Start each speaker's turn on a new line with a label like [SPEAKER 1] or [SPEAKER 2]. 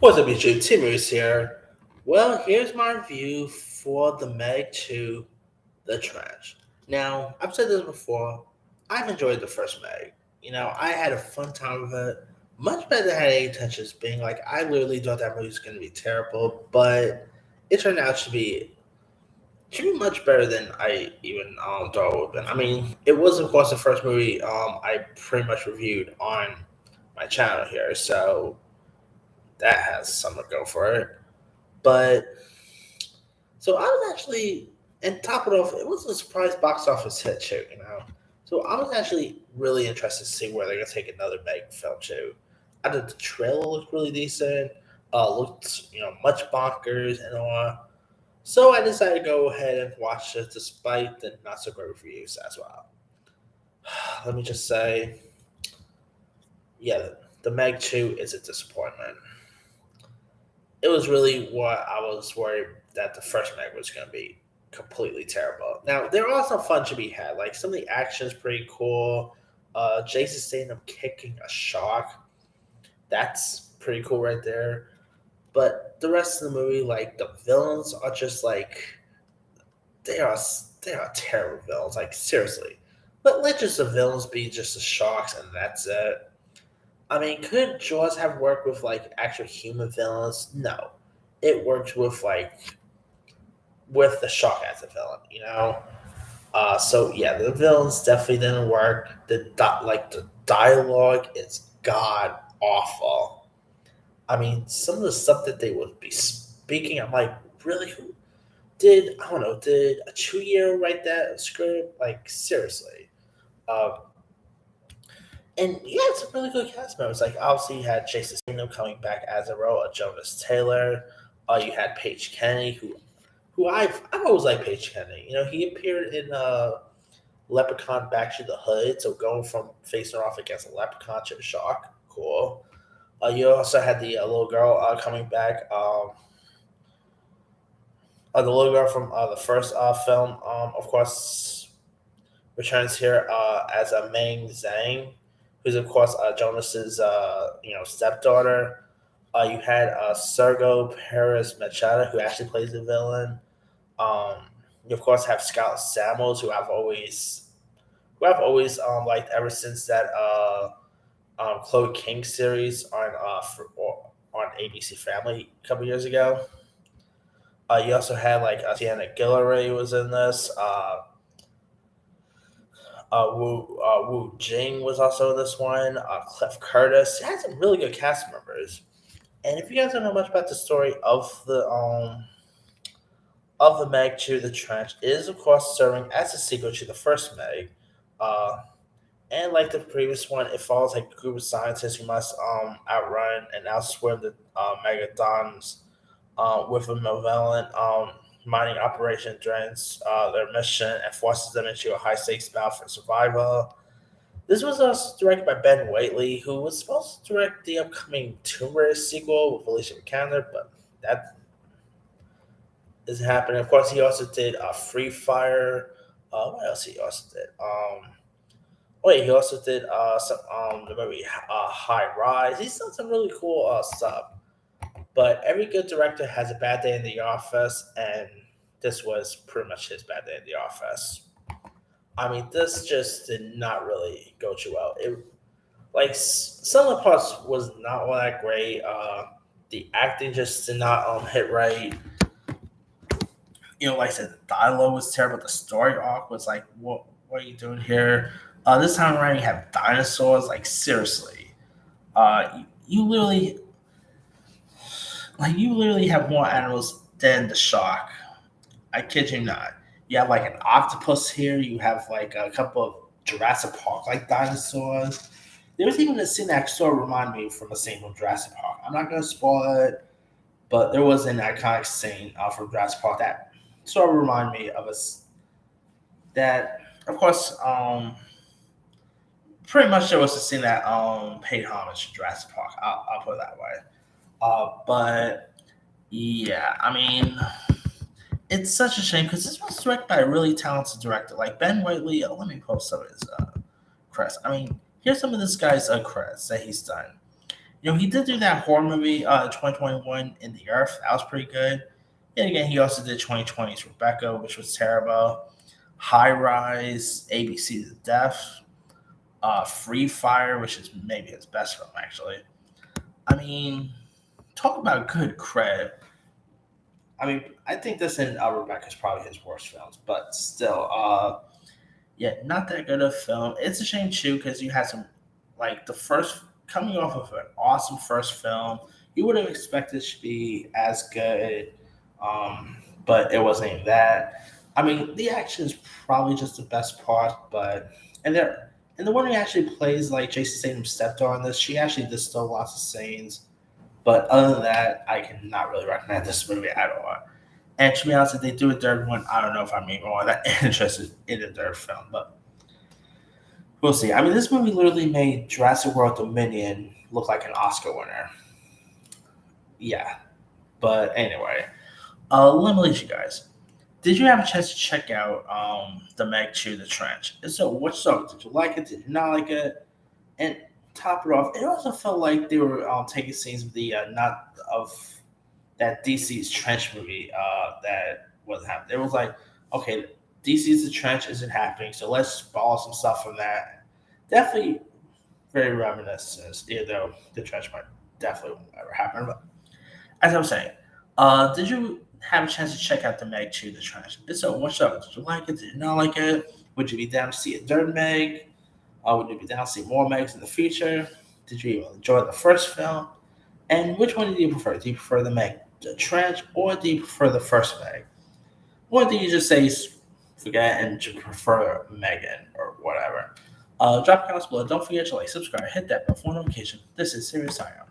[SPEAKER 1] What's up, YouTube? Timurus here. Well, here's my review for the Meg 2, The Trench. Now, I've said this before. I've enjoyed the first Meg. I had a fun time with it. Much better than I had any intentions being. Like, I literally thought that movie was going to be terrible, but it turned out to be much better than I even thought it would have been. I mean, it was, of course, the first movie I pretty much reviewed on my channel here, so that has something to go for it. But so I was actually, and top it off, it was a surprise box office hit too. So I was actually really interested to see where they're gonna take another Meg film too. I thought the trailer looked really decent. Looked much bonkers and all. So I decided to go ahead and watch it despite the not so great reviews as well. Let me just say, yeah, the Meg 2 is a disappointment. It was really what I was worried that the first Meg was going to be completely terrible. Now there are some fun to be had. Like some of the action is pretty cool. Jason Statham kicking a shark, that's pretty cool right there. But the rest of the movie, like the villains, are just like they are they are terrible villains. Like seriously, let just the villains be just the sharks and that's it. I mean, could Jaws have worked with like actual human villains? No, it worked with the shark as a villain. So yeah, the villains definitely didn't work. The dialogue is god awful. I mean, some of the stuff that they would be speaking, I'm like, really? Who did I don't know? Did a 2 year write that script? Like seriously. Um, and yeah, it's a really good cast members. Like obviously you had Jason Statham coming back as a role of Jonas Taylor. You had Paige Kennedy, who I've always liked Paige Kennedy. He appeared in Leprechaun Back to the Hood, so going from facing off against a leprechaun to a shark, cool. You also had the little girl coming back. The little girl from the first film, of course, returns here as a Meng Zhang, who's of course Jonas's stepdaughter. You had Sergo Perez Machado, who actually plays the villain. Um, you of course have Scott Samuels, who I've always liked ever since that Chloe King series on ABC Family a couple years ago. You also had like Sienna Guillory was in this. Wu Jing was also in this one. Cliff Curtis. It had some really good cast members. And if you guys don't know much about the story of the Meg to the Trench, it is of course serving as a sequel to the first Meg. Uh, and like the previous one, it follows like a group of scientists who must outrun and outswim the megadons with a malevolent mining operation during their mission and forces them into a high stakes battle for survival. This was also directed by Ben Whately, who was supposed to direct the upcoming Tomb Raider sequel with Alicia Vikander, but that isn't happening. Of course, he also did Free Fire. What else he also did? Wait, he also did the movie High Rise. He's done some really cool stuff. But every good director has a bad day in the office, and this was pretty much his bad day in the office. I mean, this just did not really go too well. It like some of the parts was not all that great. The acting just did not hit right. Like I said, the dialogue was terrible. The story arc was like, what are you doing here? This time around, you have dinosaurs. Like seriously, you literally have more animals than the shark. I kid you not. You have like an octopus here. You have like a couple of Jurassic Park like dinosaurs. There was even a scene that sort of reminded me from a scene from Jurassic Park. I'm not gonna spoil it, but there was an iconic scene from Jurassic Park that sort of reminded me of us. That, of course, pretty much there was a scene that paid homage to Jurassic Park. I'll put it that way. But yeah, I mean, it's such a shame because this was directed by a really talented director like Ben Whately. Let me post some of his credits. I mean, here's some of this guy's credits that he's done. He did do that horror movie, 2021 in the Earth. That was pretty good. And again, he also did 2020's Rebecca, which was terrible. High Rise, ABC's Death, Free Fire, which is maybe his best film, actually. I mean, talk about good cred. I mean, I think this and Rebecca is probably his worst films, but still, yeah, not that good of a film. It's a shame too because you had some, like the first coming off of an awesome first film, you would have expected it to be as good, but it wasn't even that. I mean, the action is probably just the best part, but and the one who actually plays like Jason Statham's stepdaughter in this, she actually did still lots of scenes. But other than that, I cannot really recommend this movie at all. And to be honest, if they do a third one, I don't know if I'm even all that interested in the third film, but we'll see. I mean, this movie literally made Jurassic World Dominion look like an Oscar winner. Yeah, but anyway, let me leave you guys. Did you have a chance to check out the Meg 2, The Trench? And so, what song? Did you like it? Did you not like it? And top it off, it also felt like they were taking scenes of the not of that DC's Trench movie that wasn't happening. It was like, okay, DC's The Trench isn't happening, so let's borrow some stuff from that. Definitely very reminiscent, even though The Trench might definitely won't ever happen. But as I was saying, did you have a chance to check out the Meg 2, The Trench? If so, what's up? Did you like it? Did you not like it? Would you be down to see a third Meg? Would you be down to see more Megs in the future? Did you even enjoy the first film? And which one do you prefer? Do you prefer the Meg, the Trench, or do you prefer the first Meg? Or do you just say forget and just prefer Megan or whatever? Drop comments below. Don't forget to like, subscribe, hit that bell for notification. This is Serious Ion.